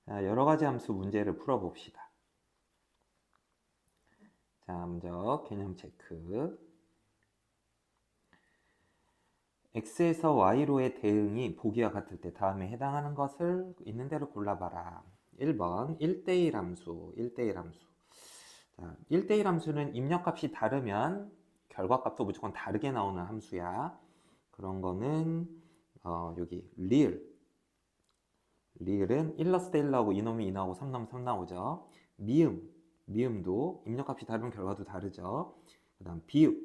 자, 여러 가지 함수 문제를 풀어봅시다. 자, 먼저 개념 체크. x에서 y로의 대응이 보기와 같을 때 다음에 해당하는 것을 있는 대로 골라봐라. 1번 1대1 함수, 1대1 함수. 자, 1대1 함수는 입력값이 다르면 결과값도 무조건 다르게 나오는 함수야. 그런 거는 여기 리을은 1 넣었을 때 1 나오고 2 넣으면 2 나오고 3 넣으면 3 나오죠. 미음도 입력값이 다르면 결과도 다르죠. 그 다음 비읍,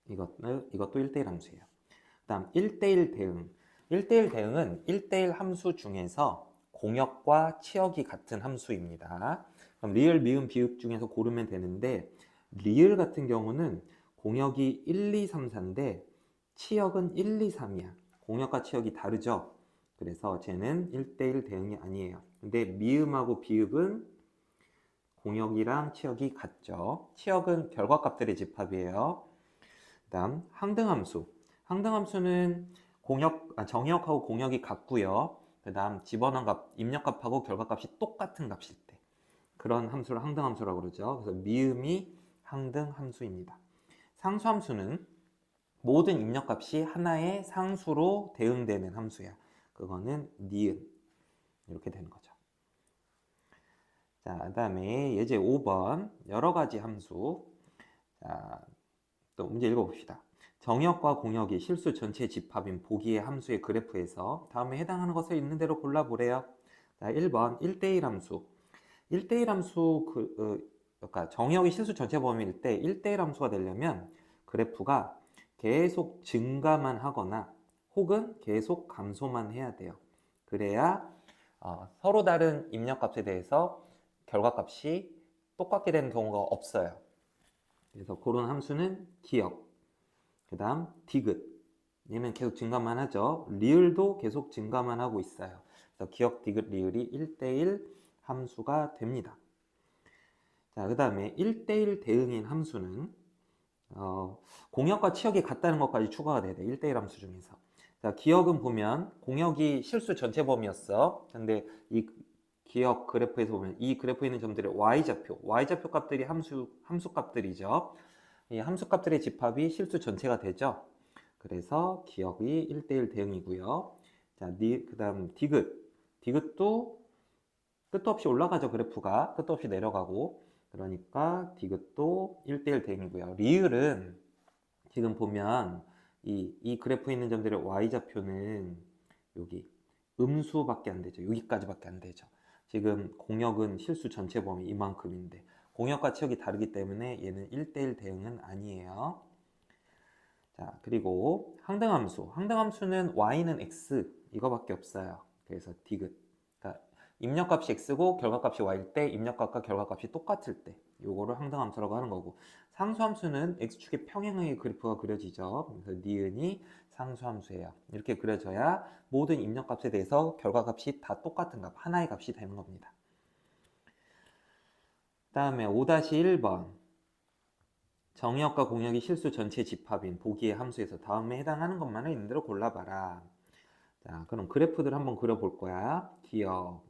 이것도 1대1 함수예요. 그 다음 1대1 대응. 1대1 대응은 1대1 함수 중에서 공역과 치역이 같은 함수입니다. 그럼 리을, 미음, 비읍 중에서 고르면 되는데, 리을 같은 경우는 공역이 1, 2, 3, 4인데 치역은 1, 2, 3이야. 공역과 치역이 다르죠. 그래서 쟤는 1대1 대응이 아니에요. 근데 미음하고 비읍은 공역이랑 치역이 같죠. 치역은 결과값들의 집합이에요. 그 다음 항등함수. 항등함수는 정역하고 공역이 같고요. 그 다음 집어넣은 값, 입력값하고 결과값이 똑같은 값일 때 그런 함수를 항등함수라고 그러죠. 그래서 미음이 항등함수입니다. 상수함수는 모든 입력값이 하나의 상수로 대응되는 함수야. 그거는 니은 이렇게 되는 거죠. 자, 그 다음에 예제 5번 여러 가지 함수. 자, 또 문제 읽어봅시다. 정역과 공역이 실수 전체 집합인 보기의 함수의 그래프에서 다음에 해당하는 것을 있는 대로 골라보래요. 자, 1번 1대1 함수. 1대1 함수 그러니까 정역이 실수 전체 범위일 때 1대1 함수가 되려면 그래프가 계속 증가만 하거나 혹은 계속 감소만 해야 돼요. 그래야 서로 다른 입력값에 대해서 결과값이 똑같게 되는 경우가 없어요. 그래서 그런 함수는 기역, 그 다음 디귿, 얘는 계속 증가만 하죠. 리을도 계속 증가만 하고 있어요. 그래서 기역, 디귿, 리을이 1대1 함수가 됩니다. 자, 그 다음에 1대1 대응인 함수는 공역과 치역이 같다는 것까지 추가가 돼야 돼. 1대1 함수 중에서. 자, 기역은 보면 공역이 실수 전체 범위였어. 근데 이 기역 그래프에서 보면 이 그래프에 있는 점들의 y좌표 값들이 함수 값들이죠. 이 함수 값들의 집합이 실수 전체가 되죠. 그래서 기역이 1대1 대응이고요. 자, 그 다음 디귿도 끝도 없이 올라가죠. 그래프가 끝도 없이 내려가고. 그러니까 디귿도 1대1 대응이고요. 리을은 지금 보면 이 그래프에 있는 점들의 y좌표는 여기 음수밖에 안 되죠. 여기까지밖에 안 되죠. 지금 공역은 실수 전체 범위 이만큼인데 공역과 치역이 다르기 때문에 얘는 1대1 대응은 아니에요. 자, 그리고 항등함수는 y는 x 이거밖에 없어요. 그래서 디귿. 그러니까 입력값이 x고 결과값이 y일 때 입력값과 결과값이 똑같을 때 요거를 항등함수라고 하는 거고, 상수함수는 x축의 평행의 그래프가 그려지죠. 그래서 니은이 상수함수예요. 이렇게 그려져야 모든 입력값에 대해서 결과값이 다 똑같은 값, 하나의 값이 되는 겁니다. 다음에 5-1번 정역과 공역이 실수 전체 집합인 보기의 함수에서 다음에 해당하는 것만을 있는 대로 골라봐라. 자, 그럼 그래프들 한번 그려볼 거야. 기억.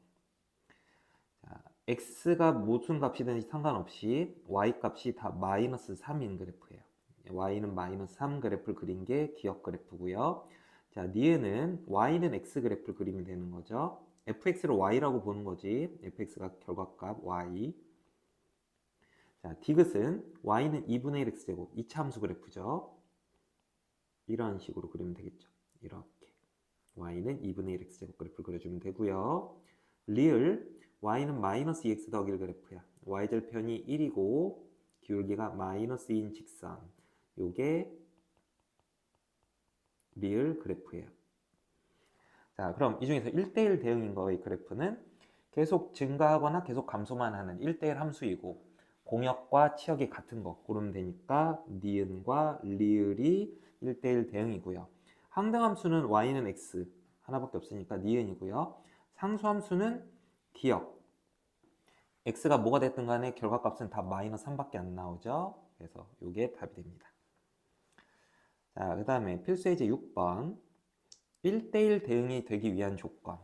자, x가 무슨 값이든지 상관없이 y 값이 다 마이너스 3인 그래프예요. y는 마이너스 3 그래프를 그린 게 기억 그래프고요. 자, 니은은 y는 x 그래프를 그리면 되는 거죠. fx를 y라고 보는 거지. fx가 결과값 y. 자, 디귿은 y는 2분의 1 x제곱 2차 함수 그래프죠. 이런 식으로 그리면 되겠죠. 이렇게 y는 2분의 1 x제곱 그래프를 그려주면 되고요. 리을 y는 마이너스 2x 더하기 1 그래프야. y절편이 1이고 기울기가 마이너스 2인 직선, 요게 리을 그래프예요. 자, 그럼 이 중에서 1대1 대응인 거의 그래프는 계속 증가하거나 계속 감소만 하는 1대1 함수이고 공역과 치역이 같은 거 고르면 되니까 니은과 리을이 1대1 대응이고요. 항등함수는 y는 x 하나밖에 없으니까 니은이고요. 상수함수는 기역, x가 뭐가 됐든 간에 결과값은 다 마이너스 3밖에 안 나오죠. 그래서 이게 답이 됩니다. 자, 그 다음에 필수 예제 6번 1대1 대응이 되기 위한 조건.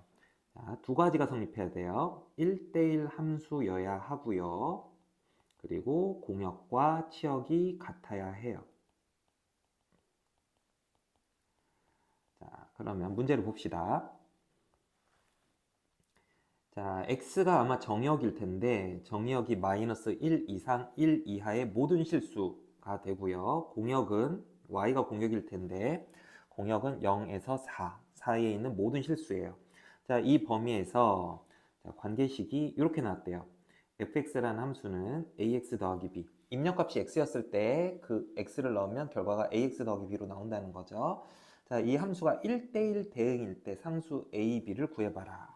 자, 두 가지가 성립해야 돼요. 1대1 함수여야 하고요. 그리고 공역과 치역이 같아야 해요. 자, 그러면 문제를 봅시다. 자, x가 아마 정역일 텐데 정역이 마이너스 1 이상 1 이하의 모든 실수가 되고요. 공역은 y가 공역일 텐데 공역은 0에서 4 사이에 있는 모든 실수예요. 자, 이 범위에서 자, 관계식이 이렇게 나왔대요. fx라는 함수는 ax 더하기 b. 입력값이 x였을 때 그 x를 넣으면 결과가 ax 더하기 b로 나온다는 거죠. 자, 이 함수가 1대1 대응일 때 상수 a, b를 구해봐라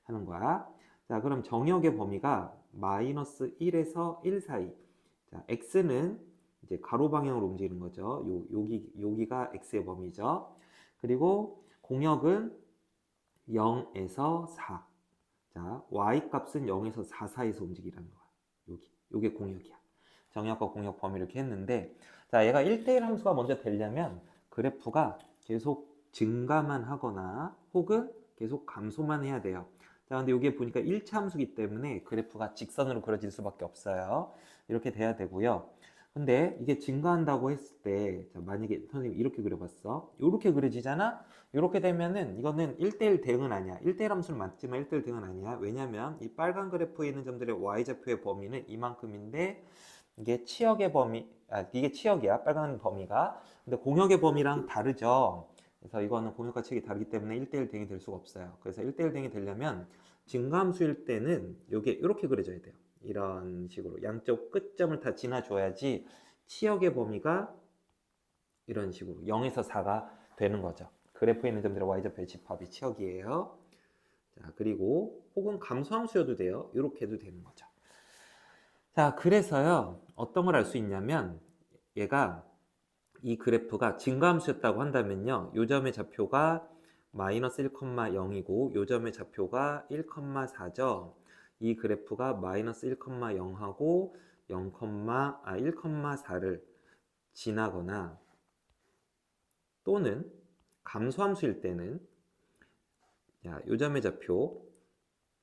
하는 거야. 자, 그럼 정역의 범위가 마이너스 1에서 1 사이. 자, x는 이제 가로 방향으로 움직이는 거죠. 여기가 x의 범위죠. 그리고 공역은 0에서 4. 자, y 값은 0에서 4 사이에서 움직이라는 거야. 요게 공역이야. 정역과 공역 범위 이렇게 했는데, 자, 얘가 1대1 함수가 먼저 되려면 그래프가 계속 증가만 하거나 혹은 계속 감소만 해야 돼요. 자, 근데 여기에 보니까 1차 함수기 때문에 그래프가 직선으로 그려질 수밖에 없어요. 이렇게 돼야 되고요. 근데 이게 증가한다고 했을 때, 자, 만약에 선생님 이렇게 그려봤어. 이렇게 그려지잖아? 이렇게 되면은 이거는 1대1 대응은 아니야. 1대1 함수는 맞지만 1대1 대응은 아니야. 왜냐면 이 빨간 그래프에 있는 점들의 y좌표의 범위는 이만큼인데 이게 치역의 범위, 이게 치역이야. 빨간 범위가. 근데 공역의 범위랑 다르죠. 그래서 이거는 공역과 치역이 다르기 때문에 1대1 대응이 될 수가 없어요. 그래서 1대1 대응이 되려면 증가함수일 때는 이게 이렇게 그려져야 돼요. 이런 식으로 양쪽 끝점을 다 지나줘야지 치역의 범위가 이런 식으로 0에서 4가 되는 거죠. 그래프에 있는 점들의 y좌표의 집합이 치역이에요. 자, 그리고 혹은 감소함수여도 돼요. 이렇게 해도 되는 거죠. 자, 그래서요. 어떤 걸 알 수 있냐면 얘가 이 그래프가 증가함수였다고 한다면요. 요 점의 좌표가 마이너스 1,0이고 요 점의 좌표가 1,4죠. 이 그래프가 마이너스 1,0하고 1,4를 지나거나 또는 감소함수일 때는 요 점의 좌표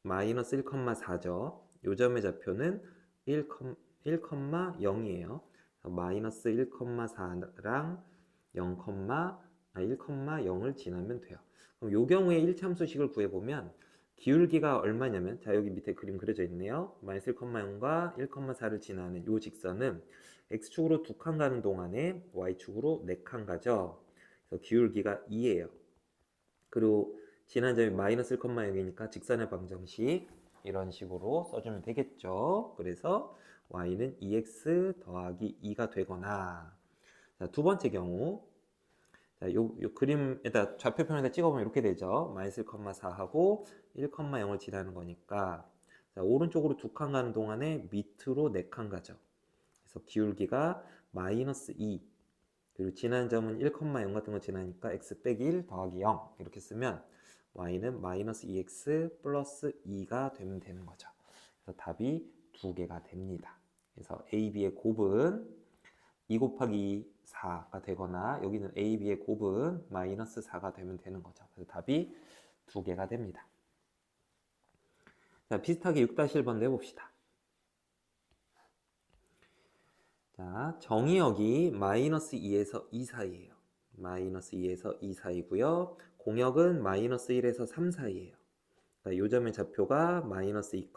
마이너스 1,4죠. 요 점의 좌표는 1,0이에요. 마이너스 1,4랑 1,0을 지나면 돼요. 그럼 요 경우에 1참수식을 구해보면 기울기가 얼마냐면 자, 여기 밑에 그림 그려져 있네요. 마이너스 1,0과 1,4를 지나는 요 직선은 x축으로 2칸 가는 동안에 y축으로 4칸 가죠. 그래서 기울기가 2예요. 그리고 지난 점이 마이너스 1,0이니까 직선의 방정식 이런 식으로 써주면 되겠죠. 그래서 y는 2x 더하기 2가 되거나 자, 두 번째 경우 자, 요 그림에다 좌표편에다 찍어보면 이렇게 되죠. 마이너스 1,4하고 1,0을 지나는 거니까 자, 오른쪽으로 2칸 가는 동안에 밑으로 4칸 가죠. 그래서 기울기가 마이너스 2 그리고 지난 점은 1,0 같은 거 지나니까 x 빼기 1 더하기 0 이렇게 쓰면 y는 마이너스 2x 플러스 2가 되면 되는 거죠. 그래서 답이 2개가 됩니다. 그래서 a, b의 곱은 2 곱하기 4가 되거나 여기는 a, b의 곱은 마이너스 4가 되면 되는 거죠. 그래서 답이 2개가 됩니다. 자, 비슷하게 6-1번도 해봅시다. 자, 정의역이 마이너스 2에서 2 사이에요. 마이너스 2에서 2 사이고요. 공역은 마이너스 1에서 3 사이에요. 그러니까 요 점의 좌표가 마이너스 2,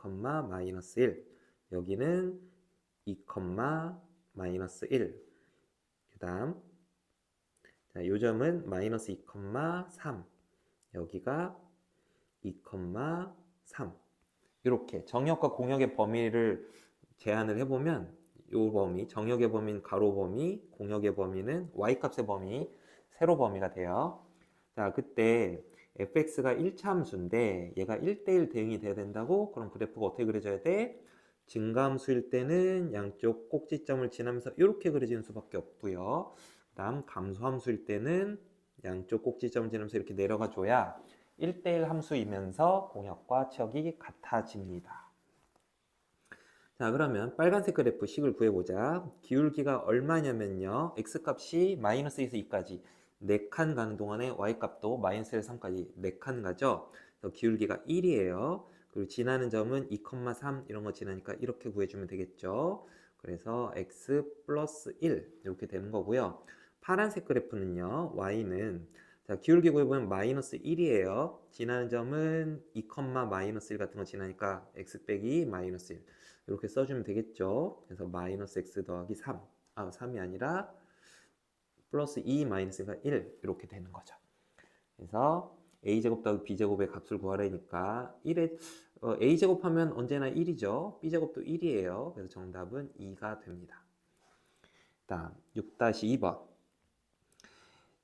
마이너스 1. 여기는 2, 마이너스 1. 그 다음 요 점은 마이너스 2, 3. 여기가 2, 3. 이렇게 정역과 공역의 범위를 제한을 해보면 요 범위, 정역의 범위는 가로 범위, 공역의 범위는 y값의 범위, 세로 범위가 돼요. 자, 그때 fx가 1차 함수인데 얘가 1대1 대응이 돼야 된다고? 그럼 그래프가 어떻게 그려져야 돼? 증가함수일 때는 양쪽 꼭지점을 지나면서 이렇게 그려지는 수밖에 없고요. 그 다음 감소함수일 때는 양쪽 꼭지점을 지나면서 이렇게 내려가 줘야 1대1 함수이면서 공역과 치역이 같아집니다. 자, 그러면 빨간색 그래프 식을 구해보자. 기울기가 얼마냐면요. x값이 마이너스 1에서 2까지 4칸 가는 동안에 y값도 마이너스 1에서 3까지 4칸 가죠. 기울기가 1이에요. 그리고 지나는 점은 2,3 이런 거 지나니까 이렇게 구해주면 되겠죠. 그래서 x 플러스 1 이렇게 되는 거고요. 파란색 그래프는요. y는 자, 기울기 구해보면 마이너스 1이에요. 지나는 점은 2, 마이너스 1 같은 거 지나니까 x 빼기 마이너스 1 이렇게 써주면 되겠죠. 그래서 마이너스 x 더하기 3 3이 아니라 플러스 2 마이너스가 1 이렇게 되는 거죠. 그래서 a제곱 더하기 b제곱의 값을 구하라니까 1에 a제곱하면 언제나 1이죠. b제곱도 1이에요. 그래서 정답은 2가 됩니다. 다음 6-2번.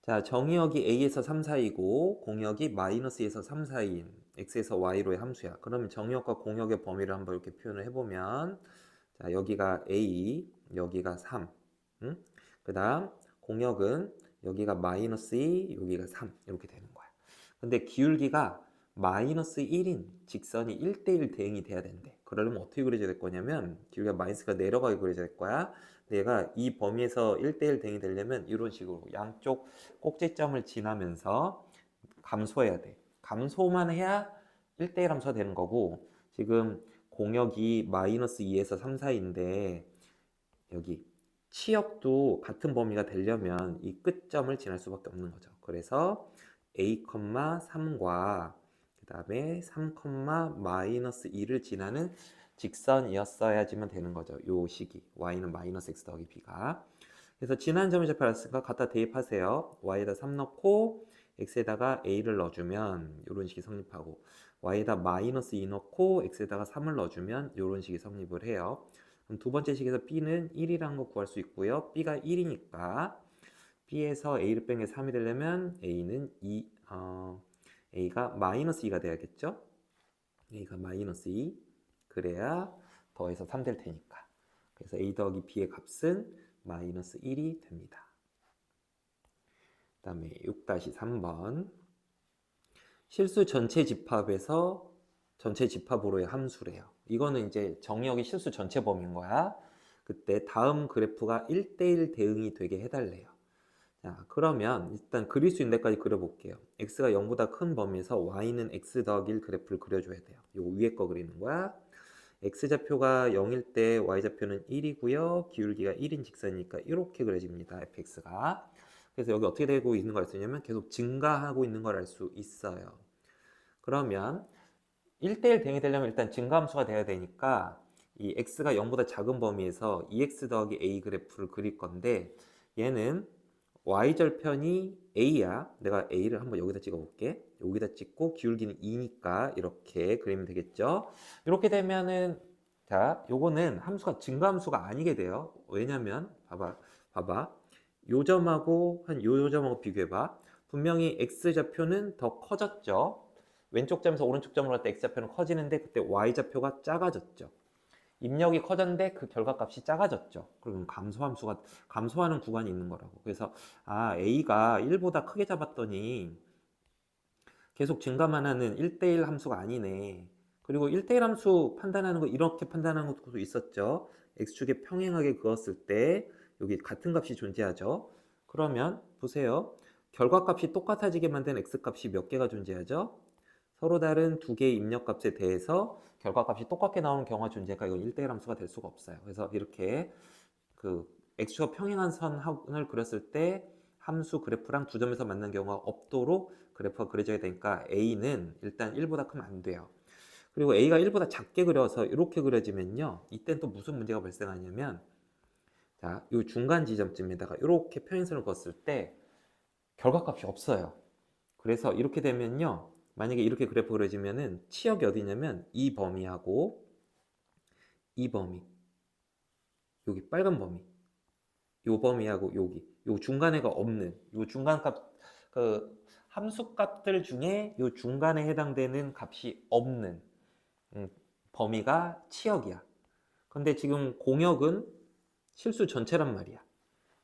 자, 정의역이 a에서 3 사이고 공역이 마이너스에서 3 사이인 x에서 y로의 함수야. 그러면 정의역과 공역의 범위를 한번 이렇게 표현을 해보면 자, 여기가 a, 여기가 3. 응? 그 다음 공역은 여기가 마이너스 2, 여기가 3 이렇게 되는 거야. 근데 기울기가 마이너스 1인 직선이 1대1 대응이 돼야 된대. 그러려면 어떻게 그려져야 될 거냐면 기울기가 마이너스가 내려가게 그려져야 될 거야. 근데 얘가 이 범위에서 1대1 대응이 되려면 이런 식으로 양쪽 꼭지점을 지나면서 감소해야 돼. 감소만 해야 1대1 함수가 되는 거고 지금 공역이 마이너스 2에서 3 사이인데 여기 치역도 같은 범위가 되려면 이 끝점을 지날 수밖에 없는 거죠. 그래서 a, 3과 그 다음에 3, 마이너스 2를 지나는 직선이었어야지만 되는 거죠. 요 식이 y는 마이너스 x 더하기 b가. 그래서 지난 점을 접하였으니까 갖다 대입하세요. y에다 3 넣고 x에다가 a를 넣어주면 이런 식이 성립하고 y에다 마이너스 2 넣고 x에다가 3을 넣어주면 이런 식이 성립을 해요. 그럼 두 번째 식에서 b는 1이라는 거 구할 수 있고요. b가 1이니까 b에서 a를 뺀 게 3이 되려면 a는 a가 마이너스 2가 돼야겠죠? a가 마이너스 2 그래야 더해서 3 될 테니까. 그래서 a 더하기 b의 값은 마이너스 1이 됩니다. 그 다음에 6-3번 실수 전체 집합에서 전체 집합으로의 함수래요. 이거는 이제 정의역이 실수 전체 범위인 거야. 그때 다음 그래프가 1대1 대응이 되게 해달래요. 자, 그러면 일단 그릴 수 있는 데까지 그려볼게요. x가 0보다 큰 범위에서 y는 x 더하기 1 그래프를 그려줘야 돼요. 요 위에 거 그리는 거야. x좌표가 0일 때 y좌표는 1이고요. 기울기가 1인 직선이니까 이렇게 그려집니다. fx가. 그래서 여기 어떻게 되고 있는 걸 알 수 있냐면 계속 증가하고 있는 걸 알 수 있어요. 그러면 1대1 대응이 되려면 일단 증가함수가 돼야 되니까 이 x가 0보다 작은 범위에서 2x 더하기 a 그래프를 그릴 건데 얘는 y절편이 a야. 내가 a를 한번 여기다 찍어 볼게. 여기다 찍고 기울기는 2니까 이렇게 그리면 되겠죠. 이렇게 되면은 자, 요거는 함수가 증가함수가 아니게 돼요. 왜냐면 봐봐. 요 점하고 요 점하고 비교해 봐. 분명히 x좌표는 더 커졌죠. 왼쪽 점에서 오른쪽 점으로 갈 때 x좌표는 커지는데 그때 y좌표가 작아졌죠. 입력이 커졌는데 그 결과값이 작아졌죠. 그러면 감소함수가 감소하는 구간이 있는 거라고. 그래서 a가 1보다 크게 잡았더니 계속 증가만 하는 1대1 함수가 아니네. 그리고 1대1 함수 판단하는 거 이렇게 판단하는 것도 있었죠. x축에 평행하게 그었을 때 여기 같은 값이 존재하죠. 그러면 보세요. 결과값이 똑같아지게 만든 x값이 몇 개가 존재하죠? 서로 다른 두 개의 입력값에 대해서 결과값이 똑같게 나오는 경우가 존재하니까 이건 1대1 함수가 될 수가 없어요. 그래서 이렇게 그 x축과 평행한 선을 그렸을 때 함수 그래프랑 두 점에서 만난 경우가 없도록 그래프가 그려져야 되니까 a는 일단 1보다 크면 안 돼요. 그리고 a가 1보다 작게 그려서 이렇게 그려지면요. 이땐 또 무슨 문제가 발생하냐면 자, 이 중간 지점쯤에다가 이렇게 평행선을 그었을 때 결과값이 없어요. 그래서 이렇게 되면요. 만약에 이렇게 그래프 그려지면은 치역이 어디냐면 이 범위하고 이 범위 여기 빨간 범위 요 범위하고 여기 요 중간에가 없는 요 중간값 그 함수값들 중에 요 중간에 해당되는 값이 없는 범위가 치역이야. 근데 지금 공역은 실수 전체란 말이야.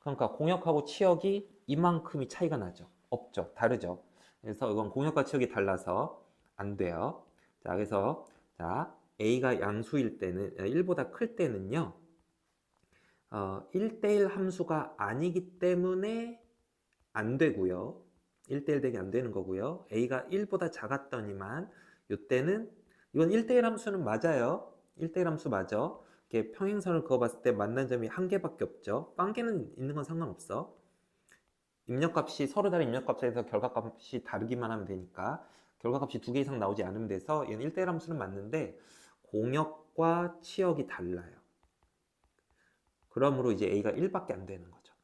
그러니까 공역하고 치역이 이만큼이 차이가 나죠. 없죠. 다르죠. 그래서 이건 공역과 치역이 달라서 안 돼요. 자, 그래서 자, a가 양수일 때는 1보다 클 때는요. 1대1 함수가 아니기 때문에 안 되고요. 1대1 대응이 안 되는 거고요. a가 1보다 작았더니만 이때는 이건 1대1 함수는 맞아요. 1대1 함수 맞아. 이렇게 평행선을 그어봤을 때 만난 점이 한 개밖에 없죠. 빵개는 있는 건 상관없어. 입력값이 서로 다른 입력값에서 결과값이 다르기만 하면 되니까 결과값이 2개 이상 나오지 않으면 돼서 얘는 1대1 함수는 맞는데 공역과 치역이 달라요. 그러므로 이제 A가 1밖에 안 되는 거죠.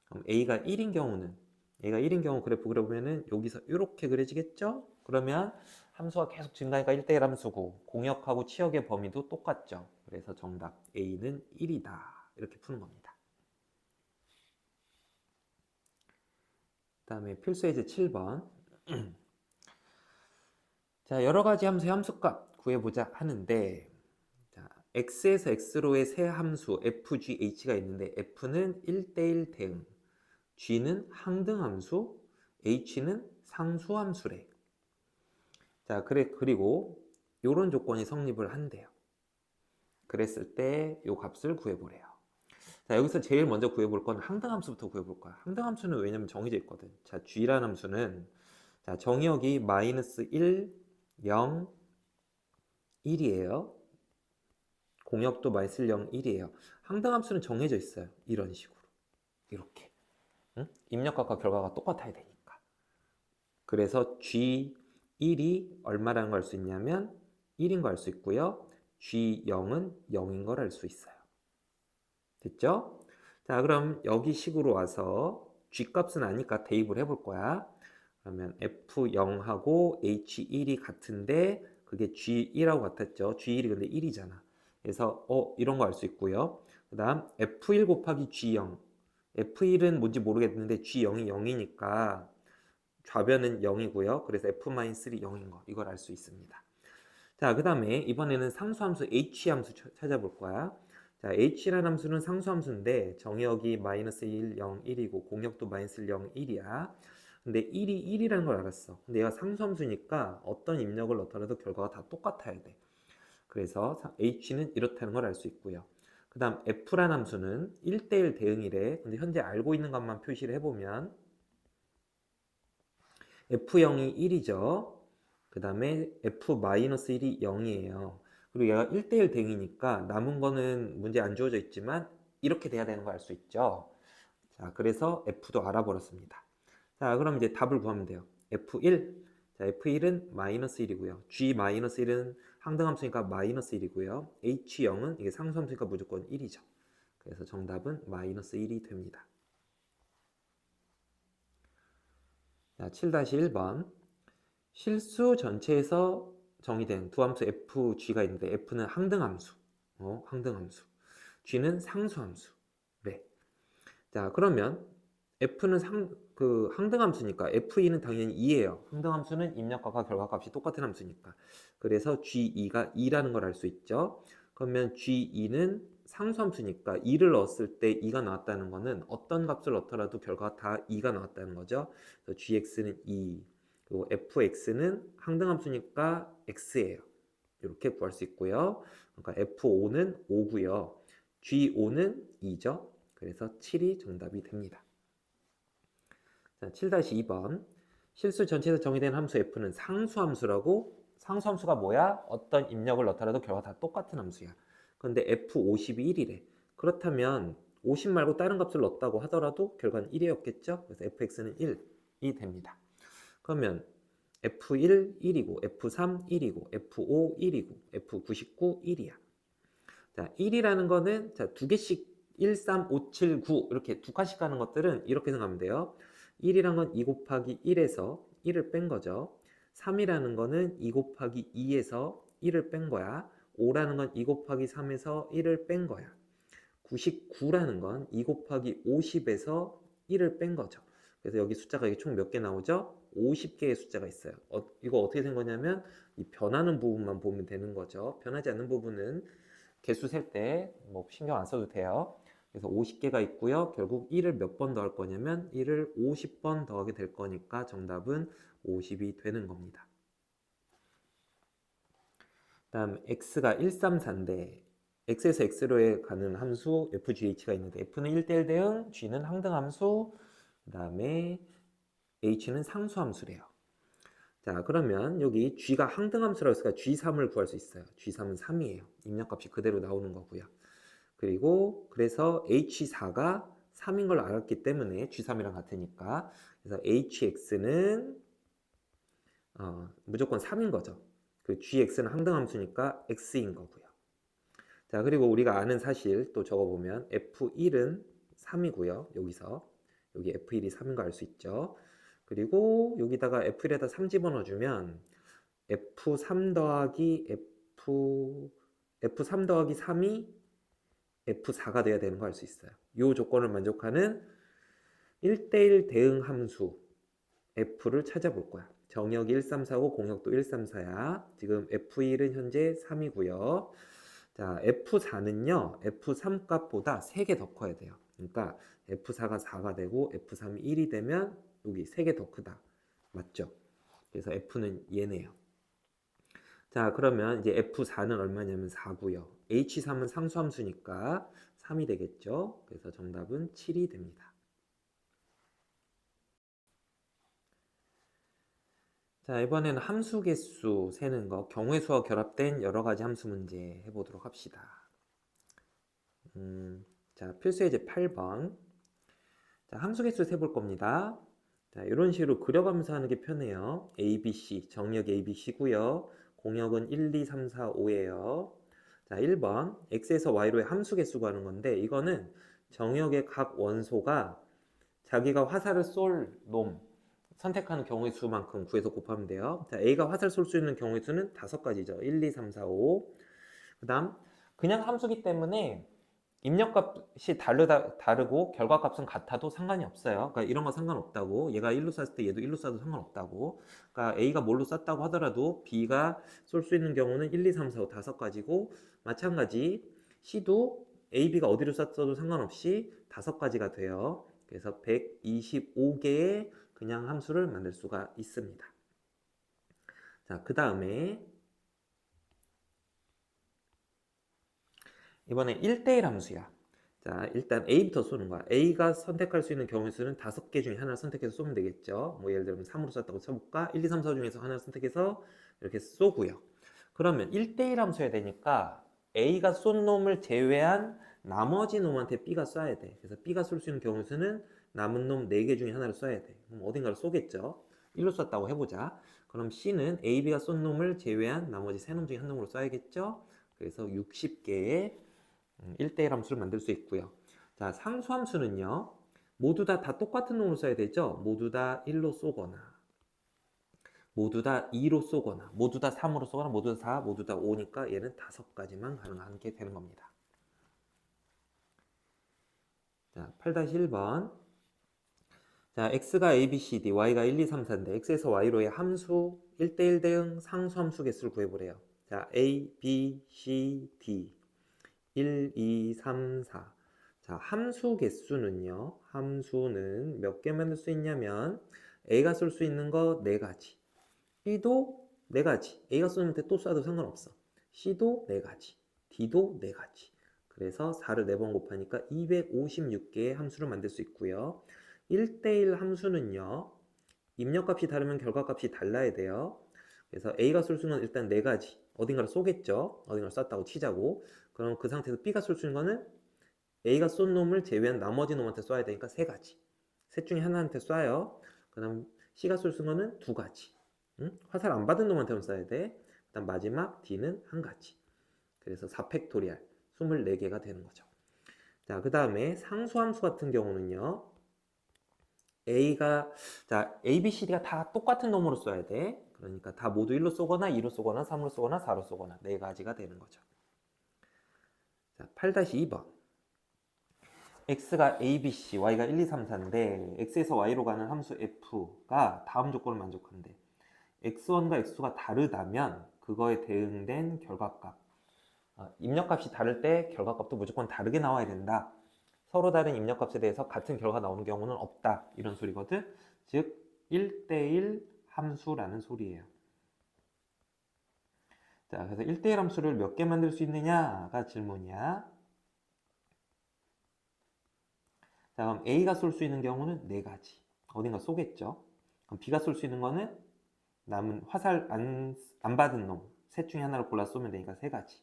그럼 A가 1인 경우 그래프 그려보면은 여기서 이렇게 그려지겠죠? 그러면 함수가 계속 증가하니까 1대1 함수고 공역하고 치역의 범위도 똑같죠. 그래서 정답 A는 1이다. 이렇게 푸는 겁니다. 그 다음에 필수 예제 7번. 자, 여러 가지 함수의 함수값 구해보자 하는데, 자, x에서 x로의 세 함수 f, g, h가 있는데 f는 1대1 대응, g는 항등함수, h는 상수함수래. 자, 그리고 이런 조건이 성립을 한대요. 그랬을 때 이 값을 구해보래요. 자, 여기서 제일 먼저 구해볼 건 항등함수부터 구해볼 거야. 항등함수는 왜냐면 정해져 있거든. 자, g라는 함수는 자, 정의역이 마이너스 1, 0, 1이에요. 공역도 마이너스 0, 1이에요. 항등함수는 정해져 있어요. 이런 식으로. 이렇게. 응? 입력값과 결과가 똑같아야 되니까. 그래서 G1이 얼마라는 걸 알 수 있냐면 1인 거 알 수 있고요. G0은 0인 걸 알 수 있어요. 됐죠? 자, 그럼 여기 식으로 와서 G값은 아니까 대입을 해볼 거야. 그러면 F0하고 H1이 같은데 그게 G1하고 같았죠. G1이 근데 1이잖아. 그래서 이런 거 알 수 있고요. 그 다음 F1 곱하기 G0. F1은 뭔지 모르겠는데 G0이 0이니까 좌변은 0이고요. 그래서 F-3 0인 거 이걸 알 수 있습니다. 자, 그 다음에 이번에는 상수함수 H 함수 찾아볼 거야. 자, H라는 함수는 상수함수인데 정의역이 마이너스 1, 0, 1이고 공역도 마이너스 0, 1이야. 근데 1이 1이라는 걸 알았어. 근데 얘가 상수함수니까 어떤 입력을 넣더라도 결과가 다 똑같아야 돼. 그래서 H는 이렇다는 걸 알 수 있고요. 그 다음 F라는 함수는 1대1 대응이래. 근데 현재 알고 있는 것만 표시를 해보면 F0이 1이죠. 그 다음에 F-1이 0이에요. 그리고 얘가 1대1 대응이니까 남은 거는 문제 안 주어져 있지만 이렇게 돼야 되는 거 알 수 있죠. 자, 그래서 F도 알아버렸습니다. 자, 그럼 이제 답을 구하면 돼요. F1. 자, F1은 마이너스 1이고요. G-1은 항등함수니까 마이너스 1이고요. H0은 이게 상수함수니까 무조건 1이죠. 그래서 정답은 마이너스 1이 됩니다. 자, 7-1번. 실수 전체에서 정의된 두 함수 f, g가 있는데 f는 항등함수, 항등함수, g는 상수함수. 네. 자, 그러면 f는 항등함수니까 f2는 당연히 2예요. 항등함수는 입력값과 결과값이 똑같은 함수니까. 그래서 g2가 2라는 걸 알 수 있죠. 그러면 g2는 상수함수니까 2를 넣었을 때 2가 나왔다는 거는 어떤 값을 넣더라도 결과가 다 2가 나왔다는 거죠. 그래서 gx는 2. 그리고 fx는 항등함수니까 x예요. 이렇게 구할 수 있고요. 그러니까 f5는 5고요. g5는 2죠. 그래서 7이 정답이 됩니다. 자, 7-2번. 실수 전체에서 정의된 함수 f는 상수함수라고. 상수함수가 뭐야? 어떤 입력을 넣더라도 결과 다 똑같은 함수야. 그런데 f50이 1이래. 그렇다면 50 말고 다른 값을 넣었다고 하더라도 결과는 1이었겠죠? 그래서 fx는 1이 됩니다. 그러면 F1 1이고 F3 1이고 F5 1이고 F99 1이야. 자, 1이라는 거는 자, 두 개씩 1, 3, 5, 7, 9 이렇게 두 칸씩 가는 것들은 이렇게 생각하면 돼요. 1이란 건 2 곱하기 1에서 1을 뺀 거죠. 3이라는 거는 2 곱하기 2에서 1을 뺀 거야. 5라는 건 2 곱하기 3에서 1을 뺀 거야. 99라는 건 2 곱하기 50에서 1을 뺀 거죠. 그래서 여기 숫자가 총 몇 개 나오죠? 50개의 숫자가 있어요. 이거 어떻게 된 거냐면 이 변하는 부분만 보면 되는 거죠. 변하지 않는 부분은 개수 셀 때 뭐 신경 안 써도 돼요. 그래서 50개가 있고요. 결국 1을 몇 번 더할 거냐면 1을 50번 더하게 될 거니까 정답은 50이 되는 겁니다. 다음 x가 1, 3, 4인데 x에서 x로에 가는 함수 fgh가 있는데 f는 1대1 대응, g는 항등함수, 그 다음에 h는 상수함수래요. 자, 그러면 여기 g가 항등함수라고 했으니까 g3을 구할 수 있어요. g3은 3이에요. 입력값이 그대로 나오는 거고요. 그리고 그래서 h4가 3인 걸 알았기 때문에 g3이랑 같으니까 그래서 hx는 무조건 3인 거죠. 그 gx는 항등함수니까 x인 거고요. 자, 그리고 우리가 아는 사실 또 적어보면 f1은 3이고요. 여기 f1이 3인 거 알 수 있죠. 그리고 여기다가 f1에다 3 집어넣어주면 f3 더하기 f3 더하기 3이 f4가 돼야 되는 거 알 수 있어요. 이 조건을 만족하는 1대1 대응 함수 f를 찾아볼 거야. 정역이 1, 3, 4고 공역도 1, 3, 4야. 지금 f1은 현재 3이고요. 자, F4는요, F3 값보다 3개 더 커야 돼요. 그러니까 F4가 4가 되고 F3이 1이 되면 여기 3개 더 크다. 맞죠? 그래서 F는 얘네요. 자, 그러면 이제 F4는 얼마냐면 4고요. H3은 상수함수니까 3이 되겠죠? 그래서 정답은 7이 됩니다. 자, 이번에는 함수 개수 세는 거, 경우의 수와 결합된 여러 가지 함수 문제 해보도록 합시다. 자, 필수 예제 8번. 자, 함수 개수 세볼 겁니다. 자, 이런 식으로 그려가면서 하는 게 편해요. A, B, C, 정역 A, B, C고요. 공역은 1, 2, 3, 4, 5예요. 자, 1번 X에서 Y로의 함수 개수 구하는 건데 이거는 정역의 각 원소가 자기가 화살을 쏠 놈 선택하는 경우의 수만큼 구해서 곱하면 돼요. 자, A가 화살 쏠 수 있는 경우의 수는 5가지죠. 1, 2, 3, 4, 5. 그 다음 그냥 함수기 때문에 입력값이 다르고 결과값은 같아도 상관이 없어요. 그러니까 이런 거 상관없다고. 얘가 1로 쐈을 때 얘도 1로 쏴도 상관없다고. 그러니까 A가 뭘로 쐈다고 하더라도 B가 쏠 수 있는 경우는 1, 2, 3, 4, 5 5가지고 마찬가지 C도 A, B가 어디로 쐈어도 상관없이 5가지가 돼요. 그래서 125개의 그냥 함수를 만들 수가 있습니다. 자, 그 다음에 이번에 1대1 함수야. 자, 일단 A부터 쏘는 거야. A가 선택할 수 있는 경우의 수는 5개 중에 하나를 선택해서 쏘면 되겠죠. 뭐 예를 들면 3으로 쐈다고 쳐볼까? 1, 2, 3, 4 중에서 하나를 선택해서 이렇게 쏘고요. 그러면 1대1 함수여야 되니까 A가 쏜 놈을 제외한 나머지 놈한테 B가 쏴야 돼. 그래서 B가 쏠 수 있는 경우의 수는 남은 놈 4개 중에 하나를 쏴야 돼. 그럼 어딘가를 쏘겠죠. 1로 쐈다고 해보자. 그럼 C는 A, B가 쏜 놈을 제외한 나머지 3놈 중에 한 놈으로 쏴야겠죠. 그래서 60개의 1대1 함수를 만들 수 있고요. 자, 상수함수는요. 모두 다 똑같은 놈으로 써야 되죠. 모두 다 1로 쏘거나 모두 다 2로 쏘거나 모두 다 3으로 쏘거나 모두 다 4, 모두 다 5니까 얘는 5가지만 가능한 게 되는 겁니다. 자, 8-1번. 자, x가 a, b, c, d, y가 1, 2, 3, 4인데 x에서 y로의 함수 1대1 대응 상수함수 개수를 구해보래요. 자, a, b, c, d 1, 2, 3, 4. 자, 함수 개수는요. 함수는 몇 개 만들 수 있냐면 A가 쏠 수 있는 거 4가지. B도 4가지. A가 쏘는데 또 쏴도 상관없어. C도 4가지. D도 4가지. 그래서 4를 4번 곱하니까 256개의 함수를 만들 수 있고요. 1대1 함수는요. 입력값이 다르면 결과값이 달라야 돼요. 그래서 A가 쏠 수 있는 건 일단 4가지. 어딘가를 쏘겠죠. 어딘가를 쐈다고 치자고. 그럼 그 상태에서 B가 쏠 수 있는 거는 A가 쏜 놈을 제외한 나머지 놈한테 쏴야 되니까 3가지. 셋 중에 하나한테 쏴요. 그 다음 C가 쏠 수 있는 거는 2가지. 응? 화살 안 받은 놈한테만 쏴야 돼. 그 다음 마지막 D는 1가지. 그래서 4팩토리얼 24개가 되는 거죠. 자, 그 다음에 상수함수 같은 경우는요. A, B, C, D가 다 똑같은 놈으로 써야 돼. 그러니까 다 모두 1로 쏘거나 2로 쏘거나 3로 쏘거나 4로 쏘거나 4가지가 되는 거죠. 자, 8-2번. x가 a, b, c, y가 1, 2, 3, 4인데 x에서 y로 가는 함수 f가 다음 조건을 만족한대. x1과 x2가 다르다면 그거에 대응된 결과값. 입력값이 다를 때 결과값도 무조건 다르게 나와야 된다. 서로 다른 입력값에 대해서 같은 결과가 나오는 경우는 없다. 이런 소리거든. 즉 1대1 함수라는 소리예요. 자, 그래서 1대1 함수를 몇 개 만들 수 있느냐가 질문이야. 자, 그럼 A가 쏠 수 있는 경우는 4가지. 어딘가 쏘겠죠. 그럼 B가 쏠 수 있는 거는 남은 화살 안 받은 놈 셋 중에 하나를 골라 쏘면 되니까 3가지.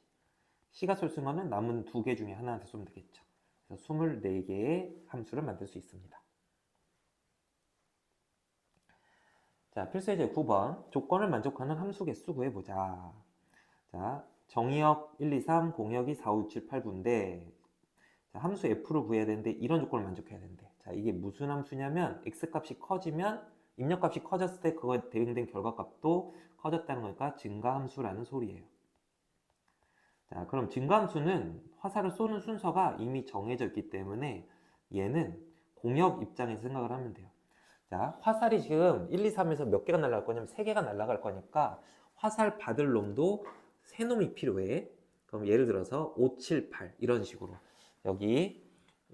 C가 쏠 수 있는 거는 남은 2개 중에 하나한테 쏘면 되겠죠. 그래서 24개의 함수를 만들 수 있습니다. 자, 필수예제 9번. 조건을 만족하는 함수 개수 구해보자. 자, 정의역 1, 2, 3, 공역이 4, 5, 6, 7, 8부인데 함수 f를 구해야 되는데 이런 조건을 만족해야 된대. 자, 이게 무슨 함수냐면 x값이 커지면 입력값이 커졌을 때 그거에 대응된 결과값도 커졌다는 거니까 증가함수라는 소리예요. 자, 그럼 증가함수는 화살을 쏘는 순서가 이미 정해져 있기 때문에 얘는 공역 입장에서 생각을 하면 돼요. 자, 화살이 지금 1, 2, 3에서 몇 개가 날아갈 거냐면 3개가 날아갈 거니까 화살 받을 놈도 3놈이 필요해. 그럼 예를 들어서 5, 7, 8 이런 식으로 여기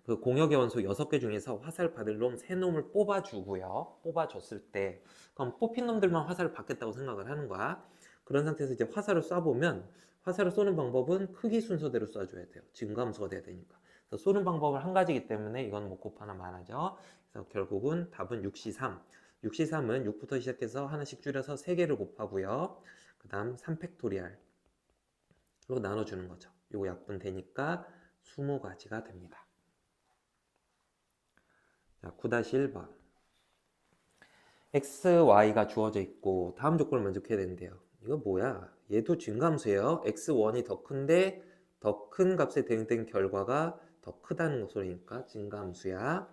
그 공역의 원소 6개 중에서 화살 받을 놈 3놈을 뽑아주고요. 뽑아줬을 때 그럼 뽑힌 놈들만 화살을 받겠다고 생각을 하는 거야. 그런 상태에서 이제 화살을 쏴보면 화살을 쏘는 방법은 크기 순서대로 쏴줘야 돼요. 증가함수가 돼야 되니까. 그래서 쏘는 방법은 한 가지이기 때문에 이건 뭐 곱하나 마나죠. 그래서 결국은 답은 6C3. 6C3은 6부터 시작해서 하나씩 줄여서 3개를 곱하고요. 그 다음 3팩토리알로 나눠주는 거죠. 요거 약분 되니까 20가지가 됩니다. 자, 9-1번. x, y가 주어져 있고 다음 조건을 만족해야 되는데요. 이거 뭐야? 얘도 증가함수예요. x1이 더 큰데 더 큰 값에 대응된 결과가 더 크다는 소리니까 증가함수야.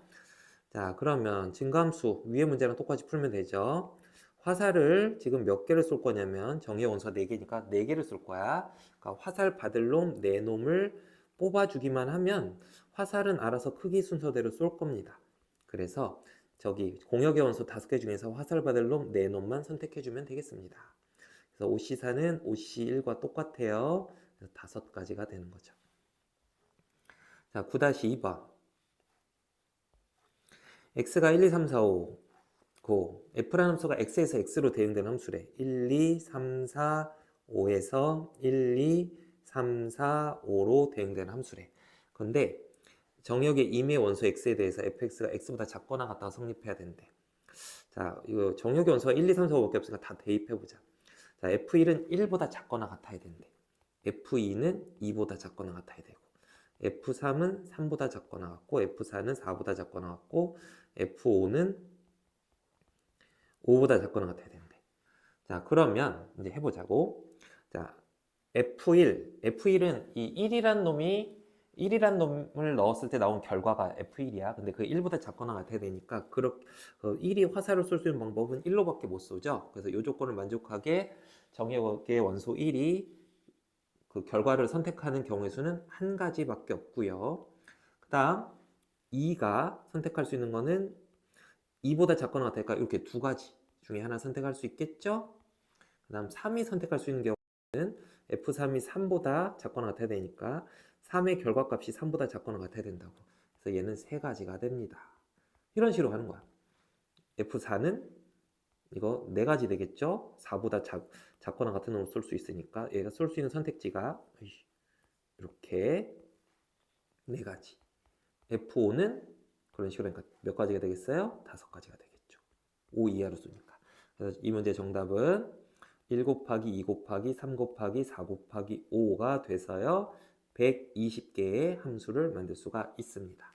자, 그러면 증가함수 위의 문제랑 똑같이 풀면 되죠. 화살을 지금 몇 개를 쏠 거냐면 정의 원소가 4개니까 4개를 쏠 거야. 그러니까 화살 받을 놈 4놈을 뽑아주기만 하면 화살은 알아서 크기 순서대로 쏠 겁니다. 그래서 저기 공역의 원소 5개 중에서 화살 받을 놈 4놈만 선택해주면 되겠습니다. 그래서 OC4는 OC1과 똑같아요. 그래서 5가지가 되는 거죠. 자, 9-2번. x가 1, 2, 3, 4, 5 고 f라는 함수가 x에서 x로 대응된 함수래. 1, 2, 3, 4, 5에서 1, 2, 3, 4, 5로 대응된 함수래. 근데 정역의 임의 원소 x에 대해서 fx가 x보다 작거나 같다가 성립해야 된대. 자, 이거 정역의 원소가 1, 2, 3, 4, 5밖에 없으니까 다 대입해보자. 자, f1은 1보다 작거나 같아야 된대. f2는 2보다 작거나 같아야 되고 f3은 3보다 작거나 같고 f4는 4보다 작거나 같고 f5는 5보다 작거나 같아야 된대. 자, 그러면 이제 해보자고. 자, F1은 이 1이란 놈을 넣었을 때 나온 결과가 F1이야. 근데 그 1보다 작거나 같아야 되니까 1이 화살을 쏠 수 있는 방법은 1로밖에 못 쏘죠. 그래서 이 조건을 만족하게 정의역의 원소 1이 그 결과를 선택하는 경우의 수는 한 가지밖에 없고요. 그 다음 2가 선택할 수 있는 거는 2보다 작거나 같으니까 이렇게 2가지 중에 하나 선택할 수 있겠죠? 그 다음 3이 선택할 수 있는 경우는 F3이 3보다 작거나 같아야 되니까 3의 결과값이 3보다 작거나 같아야 된다고. 그래서 얘는 3가지가 됩니다. 이런 식으로 하는 거야. F4는 이거 4가지 되겠죠? 4보다 작거나 같은 놈을 쏠 수 있으니까 얘가 쏠 수 있는 선택지가 이렇게 4가지. F5는 그런 식으로 하니까 몇 가지가 되겠어요? 5가지가 되겠죠. 5 이하로 쏘니까. 그래서 이 문제 정답은 1 곱하기 2 곱하기 3 곱하기 4 곱하기 5가 돼서요. 120개의 함수를 만들 수가 있습니다.